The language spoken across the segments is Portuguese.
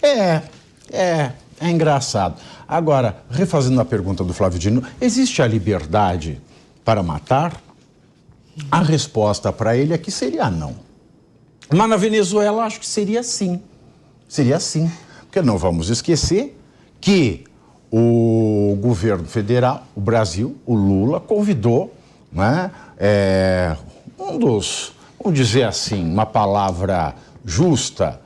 É engraçado. Agora, refazendo a pergunta do Flávio Dino, existe a liberdade para matar? A resposta para ele aqui seria não. Mas na Venezuela acho que seria sim. Seria sim. Porque não vamos esquecer que o governo federal, o Brasil, o Lula, convidou, né, vamos dizer assim, uma palavra justa,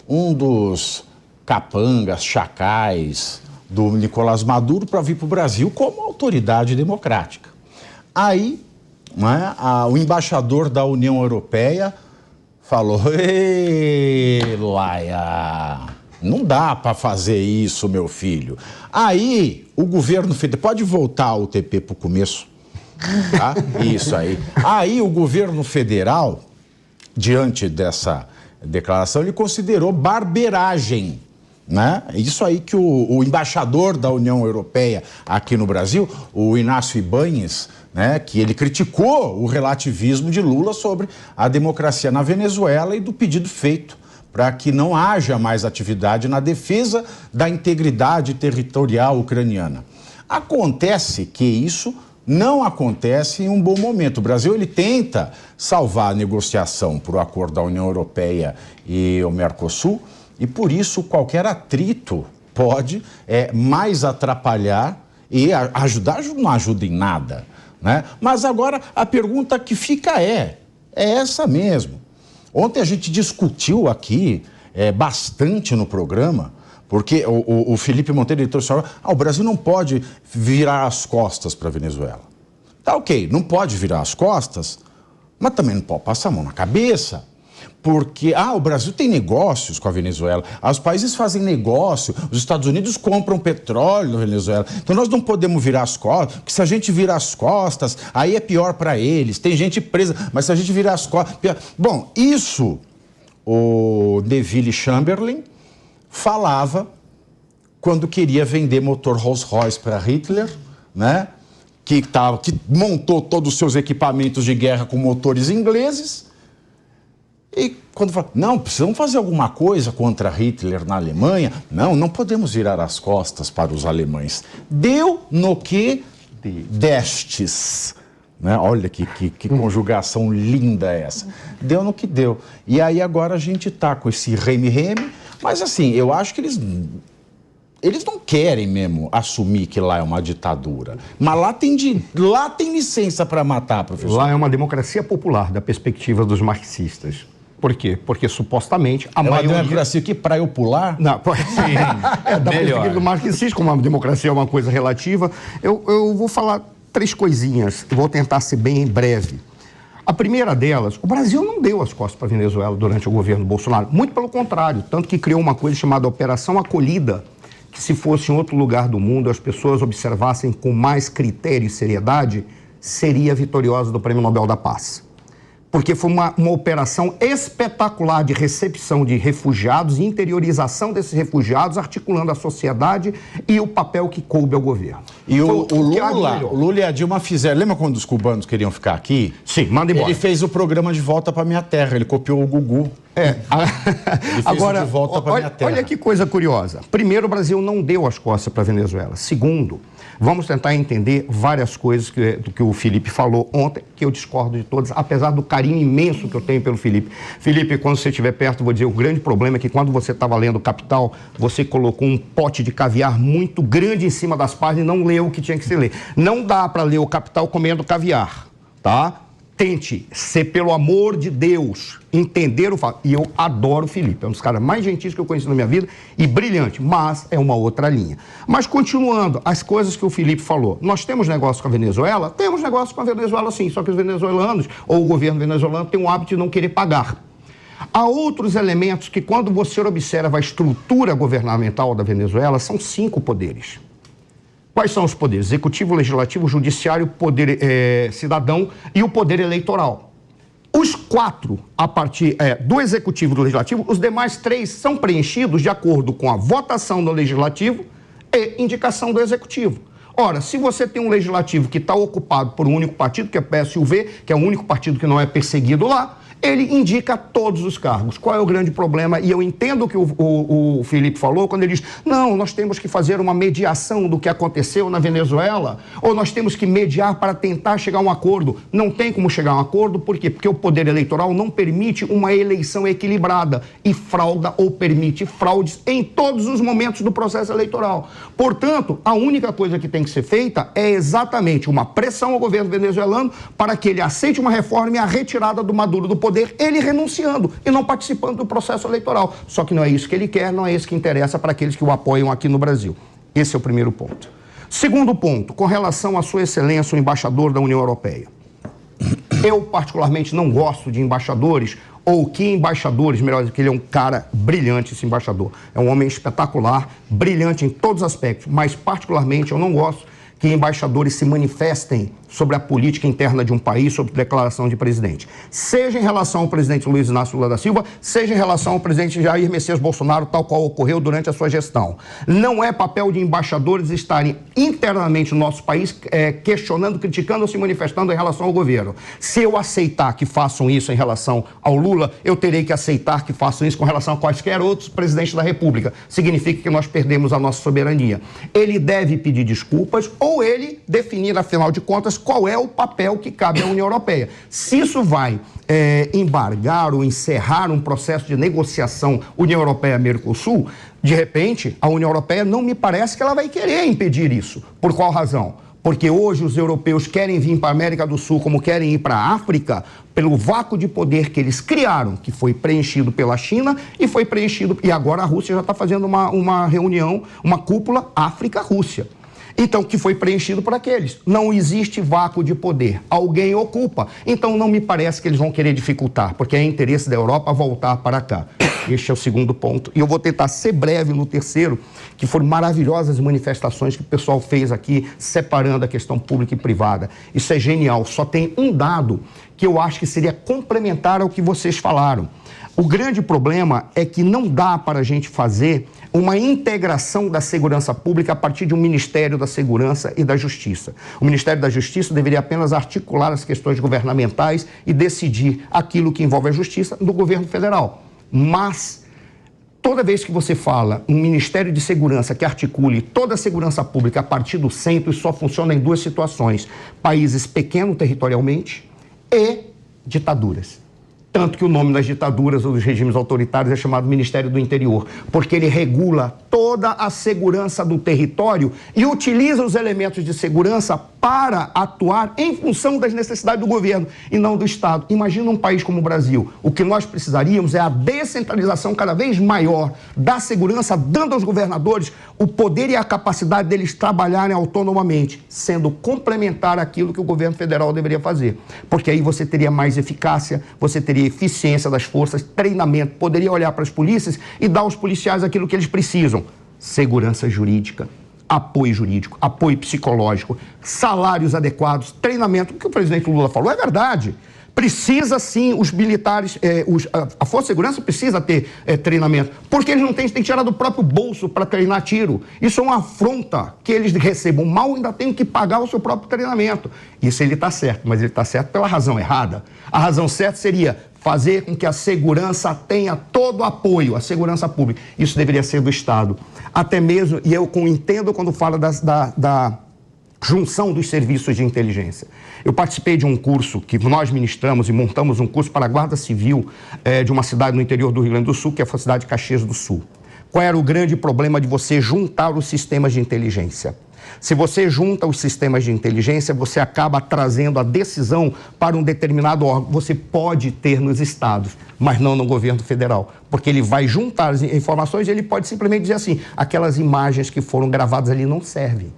um dos capangas, chacais do Nicolás Maduro para vir para o Brasil como autoridade democrática. Aí, né, o embaixador da União Europeia falou: "Ei, Laia, não dá para fazer isso, meu filho." Aí, o governo federal... Pode voltar o TP para o começo, tá? Isso aí. Aí, o governo federal, diante dessa declaração, ele considerou barberagem, né? Isso aí que o embaixador da União Europeia aqui no Brasil, o Inácio Ibáñez, né, que ele criticou o relativismo de Lula sobre a democracia na Venezuela e do pedido feito para que não haja mais atividade na defesa da integridade territorial ucraniana. Acontece que isso não acontece em um bom momento. O Brasil ele tenta salvar a negociação para o acordo da União Europeia e o Mercosul, e por isso qualquer atrito pode mais atrapalhar e ajudar, não ajuda em nada, né? Mas agora a pergunta que fica é essa mesmo. Ontem a gente discutiu aqui bastante no programa, porque o Felipe Monteiro, ele trouxe o Brasil não pode virar as costas para a Venezuela. Tá ok, não pode virar as costas, mas também não pode passar a mão na cabeça. Porque, o Brasil tem negócios com a Venezuela, os países fazem negócio, os Estados Unidos compram petróleo na Venezuela, então nós não podemos virar as costas, porque se a gente virar as costas, aí é pior para eles, tem gente presa, mas se a gente virar as costas... Pior... Bom, isso o Neville Chamberlain falava quando queria vender motor Rolls-Royce para Hitler, né? Que montou todos os seus equipamentos de guerra com motores ingleses. E quando fala, não, precisamos fazer alguma coisa contra Hitler na Alemanha, não podemos virar as costas para os alemães. Deu no que destes. Né? Olha que conjugação linda essa. Deu no que deu. E aí agora a gente está com esse reme-reme, mas assim, eu acho que eles não querem mesmo assumir que lá é uma ditadura. Mas lá tem licença para matar, professor. Lá é uma democracia popular, da perspectiva dos marxistas. Por quê? Porque supostamente a maioria... uma democracia que para eu pular? Não, pode sim. Da perspectiva do marxista, como a democracia é uma coisa relativa. Eu vou falar 3 coisinhas, vou tentar ser bem breve. A primeira delas, o Brasil não deu as costas para a Venezuela durante o governo Bolsonaro. Muito pelo contrário, tanto que criou uma coisa chamada Operação Acolhida, que se fosse em outro lugar do mundo, as pessoas observassem com mais critério e seriedade, seria vitoriosa do Prêmio Nobel da Paz. Porque foi uma operação espetacular de recepção de refugiados e interiorização desses refugiados, articulando a sociedade e o papel que coube ao governo. E o Lula e a Dilma fizeram... Lembra quando os cubanos queriam ficar aqui? Sim, manda embora. Ele fez o programa De Volta para Minha Terra, ele copiou o Gugu. Ele fez agora, o De Volta para Minha Terra. Olha que coisa curiosa. Primeiro, o Brasil não deu as costas para a Venezuela. Segundo, vamos tentar entender várias coisas do que o Felipe falou ontem, que eu discordo de todas, apesar do carinho imenso que eu tenho pelo Felipe. Felipe, quando você estiver perto, vou dizer, o grande problema é que quando você estava lendo Capital, você colocou um pote de caviar muito grande em cima das páginas e não leu o que tinha que se ler. Não dá para ler o Capital comendo caviar, tá? Tente ser, pelo amor de Deus, entender o fato. E eu adoro o Felipe, é um dos caras mais gentis que eu conheci na minha vida e brilhante, mas é uma outra linha. Mas continuando, as coisas que o Felipe falou. Nós temos negócio com a Venezuela? Temos negócio com a Venezuela sim, só que os venezuelanos, ou o governo venezuelano, tem o hábito de não querer pagar. Há outros elementos que, quando você observa a estrutura governamental da Venezuela, são 5 poderes. Quais são os poderes? Executivo, legislativo, judiciário, poder cidadão e o poder eleitoral. Os 4, a partir do executivo e do legislativo, os demais 3 são preenchidos de acordo com a votação do legislativo e indicação do executivo. Ora, se você tem um legislativo que está ocupado por um único partido, que é o PSUV, que é o único partido que não é perseguido lá, ele indica todos os cargos. Qual é o grande problema? E eu entendo o que o Felipe falou quando ele diz, não, nós temos que fazer uma mediação do que aconteceu na Venezuela, ou nós temos que mediar para tentar chegar a um acordo. Não tem como chegar a um acordo, por quê? Porque o poder eleitoral não permite uma eleição equilibrada e frauda ou permite fraudes em todos os momentos do processo eleitoral. Portanto, a única coisa que tem que ser feita é exatamente uma pressão ao governo venezuelano para que ele aceite uma reforma e a retirada do Maduro do poder, ele renunciando e não participando do processo eleitoral. Só que não é isso que ele quer, não é isso que interessa para aqueles que o apoiam aqui no Brasil. Esse é o primeiro ponto. Segundo ponto, com relação à Sua Excelência, o embaixador da União Europeia. Eu, particularmente, não gosto de embaixadores, ou que embaixadores, melhor dizer, que ele é um cara brilhante, esse embaixador. É um homem espetacular, brilhante em todos os aspectos, mas, particularmente, eu não gosto que embaixadores se manifestem sobre a política interna de um país, sobre declaração de presidente. Seja em relação ao presidente Luiz Inácio Lula da Silva, seja em relação ao presidente Jair Messias Bolsonaro, tal qual ocorreu durante a sua gestão. Não é papel de embaixadores estarem internamente no nosso país questionando, criticando ou se manifestando em relação ao governo. Se eu aceitar que façam isso em relação ao Lula, eu terei que aceitar que façam isso com relação a quaisquer outros presidentes da República. Significa que nós perdemos a nossa soberania. Ele deve pedir desculpas ou ele definir, afinal de contas, qual é o papel que cabe à União Europeia. Se isso vai embargar ou encerrar um processo de negociação União Europeia-Mercosul, de repente, a União Europeia não me parece que ela vai querer impedir isso. Por qual razão? Porque hoje os europeus querem vir para a América do Sul como querem ir para a África, pelo vácuo de poder que eles criaram, que foi preenchido pela China e foi preenchido... E agora a Rússia já está fazendo uma reunião, uma cúpula África-Rússia. Então, que foi preenchido por aqueles. Não existe vácuo de poder. Alguém ocupa. Então, não me parece que eles vão querer dificultar, porque é interesse da Europa voltar para cá. Este é o segundo ponto. E eu vou tentar ser breve no terceiro, que foram maravilhosas manifestações que o pessoal fez aqui, separando a questão pública e privada. Isso é genial. Só tem um dado que eu acho que seria complementar ao que vocês falaram. O grande problema é que não dá para a gente fazer uma integração da segurança pública a partir de um Ministério da Segurança e da Justiça. O Ministério da Justiça deveria apenas articular as questões governamentais e decidir aquilo que envolve a justiça do governo federal. Mas toda vez que você fala um Ministério de Segurança que articule toda a segurança pública a partir do centro, isso só funciona em duas situações: países pequenos territorialmente e ditaduras. Tanto que o nome das ditaduras ou dos regimes autoritários é chamado Ministério do Interior, porque ele regula toda a segurança do território e utiliza os elementos de segurança para atuar em função das necessidades do governo e não do Estado. Imagina um país como o Brasil. O que nós precisaríamos é a descentralização cada vez maior da segurança, dando aos governadores o poder e a capacidade deles trabalharem autonomamente, sendo complementar aquilo que o governo federal deveria fazer. Porque aí você teria mais eficácia, você teria eficiência das forças, treinamento, poderia olhar para as polícias e dar aos policiais aquilo que eles precisam: segurança jurídica, apoio jurídico, apoio psicológico, salários adequados, treinamento. O que o presidente Lula falou é verdade. Precisa sim, os militares, a Força de Segurança precisa ter treinamento, porque eles não têm, tem que tirar do próprio bolso para treinar tiro. Isso é uma afronta que eles recebam mal e ainda têm que pagar o seu próprio treinamento. Isso ele está certo, mas ele está certo pela razão errada. A razão certa seria fazer com que a segurança tenha todo o apoio, a segurança pública. Isso deveria ser do Estado. Até mesmo, e eu entendo quando fala da junção dos serviços de inteligência. Eu participei de um curso que nós ministramos e montamos um curso para a Guarda Civil de uma cidade no interior do Rio Grande do Sul, que é a cidade de Caxias do Sul. Qual era o grande problema de você juntar os sistemas de inteligência? Se você junta os sistemas de inteligência, você acaba trazendo a decisão para um determinado órgão. Você pode ter nos estados, mas não no governo federal, porque ele vai juntar as informações e ele pode simplesmente dizer assim: aquelas imagens que foram gravadas ali não servem.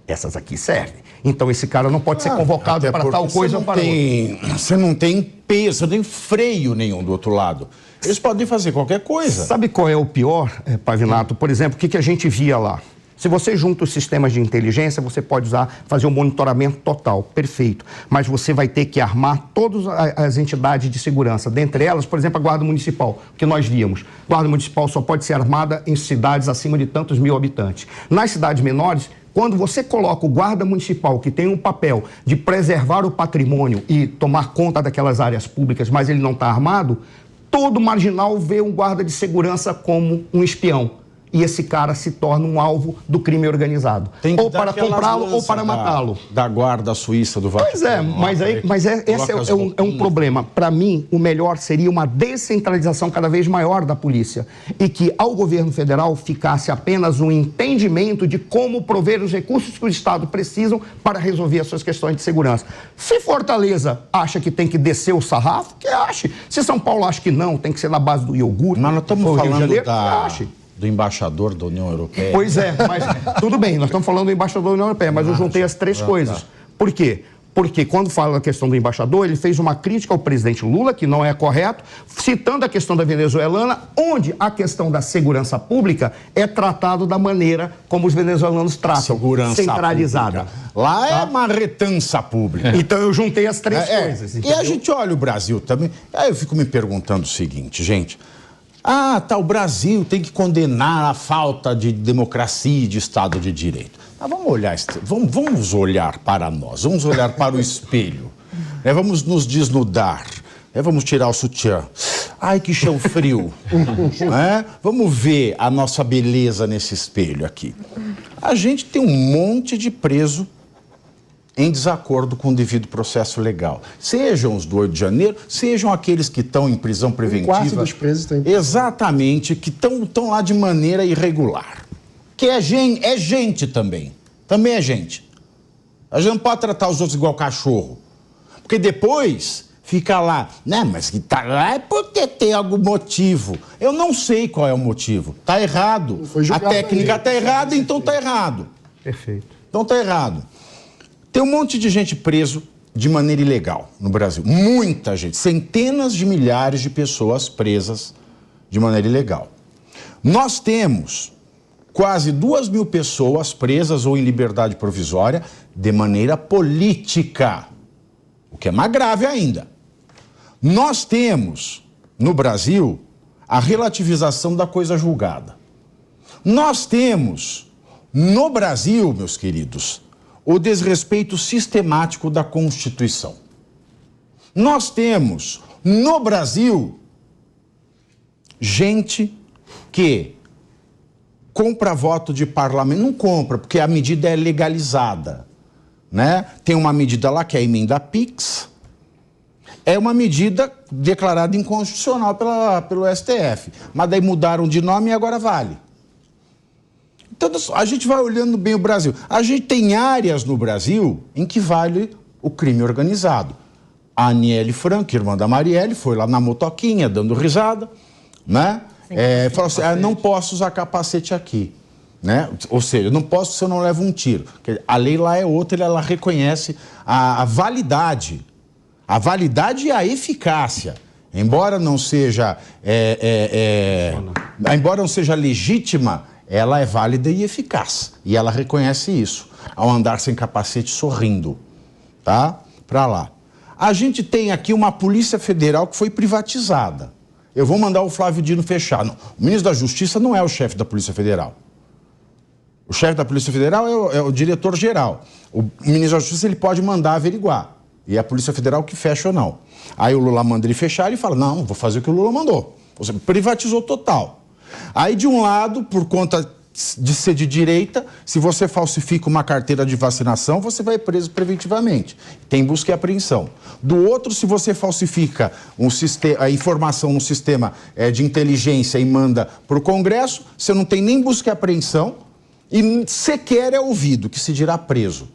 Essas aqui servem. Então esse cara não pode ser convocado para tal coisa ou para outra. Você não tem peso, você não tem freio nenhum do outro lado. Eles podem fazer qualquer coisa. Sabe qual é o pior, Pavinato? Por exemplo, o que a gente via lá? Se você junta os sistemas de inteligência, você pode fazer um monitoramento total, perfeito. Mas você vai ter que armar todas as entidades de segurança. Dentre elas, por exemplo, a Guarda Municipal, que nós víamos. A Guarda Municipal só pode ser armada em cidades acima de tantos mil habitantes. Nas cidades menores, Quando você coloca o guarda municipal, que tem um papel de preservar o patrimônio e tomar conta daquelas áreas públicas, mas ele não está armado, todo marginal vê um guarda de segurança como um espião. E esse cara se torna um alvo do crime organizado. Ou para comprá-lo ou para matá-lo. Da guarda suíça do Vaticano. Pois é, mas esse é um problema. Para mim, o melhor seria uma descentralização cada vez maior da polícia. E que ao governo federal ficasse apenas um entendimento de como prover os recursos que o Estado precisam para resolver as suas questões de segurança. Se Fortaleza acha que tem que descer o sarrafo, que ache. Se São Paulo acha que não, tem que ser na base do iogurte. Mas nós estamos falando que ache. Do embaixador da União Europeia. Pois é, mas tudo bem, nós estamos falando do embaixador da União Europeia, mas eu juntei as três coisas. Por quê? Porque quando fala da questão do embaixador, ele fez uma crítica ao presidente Lula, que não é correto, citando a questão da venezuelana, onde a questão da segurança pública é tratado da maneira como os venezuelanos tratam, segurança centralizada. Pública. Lá é uma retança pública. Então eu juntei as três coisas. E a gente olha o Brasil também, aí eu fico me perguntando o seguinte, gente... o Brasil tem que condenar a falta de democracia e de Estado de Direito. Mas vamos olhar para nós, vamos olhar para o espelho, vamos nos desnudar, vamos tirar o sutiã. Ai, que chão frio. Vamos ver a nossa beleza nesse espelho aqui. A gente tem um monte de preso em desacordo com o devido processo legal. Sejam os do 8 de janeiro, sejam aqueles que estão em prisão preventiva. Um quarto dos presos estão em prisão. Exatamente, que estão lá de maneira irregular. Que é gente também. Também é gente. A gente não pode tratar os outros igual cachorro. Porque depois fica lá, né? Mas que tá lá é porque tem algum motivo. Eu não sei qual é o motivo. Tá errado. A técnica tá errada, então tá errado. Perfeito. Então tá errado. Tem um monte de gente preso de maneira ilegal no Brasil. Muita gente, centenas de milhares de pessoas presas de maneira ilegal. Nós temos quase 2.000 pessoas presas ou em liberdade provisória de maneira política, o que é mais grave ainda. Nós temos, no Brasil, a relativização da coisa julgada. Nós temos, no Brasil, meus queridos, o desrespeito sistemático da Constituição. Nós temos, no Brasil, gente que compra voto de parlamento. Não compra, porque a medida é legalizada, né? Tem uma medida lá que é a emenda PIX. É uma medida declarada inconstitucional pelo STF. Mas daí mudaram de nome e agora vale. Então, a gente vai olhando bem o Brasil. A gente tem áreas no Brasil em que vale o crime organizado. A Aniele Franco, irmã da Marielle, foi lá na motoquinha, dando risada, né? Falou assim, não posso usar capacete aqui, né? Ou seja, não posso se eu não levo um tiro. A lei lá é outra, ela reconhece a validade. A validade e a eficácia. Embora não seja legítima, ela é válida e eficaz. E ela reconhece isso, ao andar sem capacete sorrindo, tá? Pra lá. A gente tem aqui uma Polícia Federal que foi privatizada. Eu vou mandar o Flávio Dino fechar. Não, o ministro da Justiça não é o chefe da Polícia Federal. O chefe da Polícia Federal é o diretor-geral. O ministro da Justiça ele pode mandar averiguar. E é a Polícia Federal que fecha ou não. Aí o Lula manda ele fechar e ele fala, não, vou fazer o que o Lula mandou. Ou seja, privatizou total. Aí, de um lado, por conta de ser de direita, se você falsifica uma carteira de vacinação, você vai preso preventivamente. Tem busca e apreensão. Do outro, se você falsifica a informação no sistema de inteligência e manda para o Congresso, você não tem nem busca e apreensão e sequer é ouvido, que se dirá preso.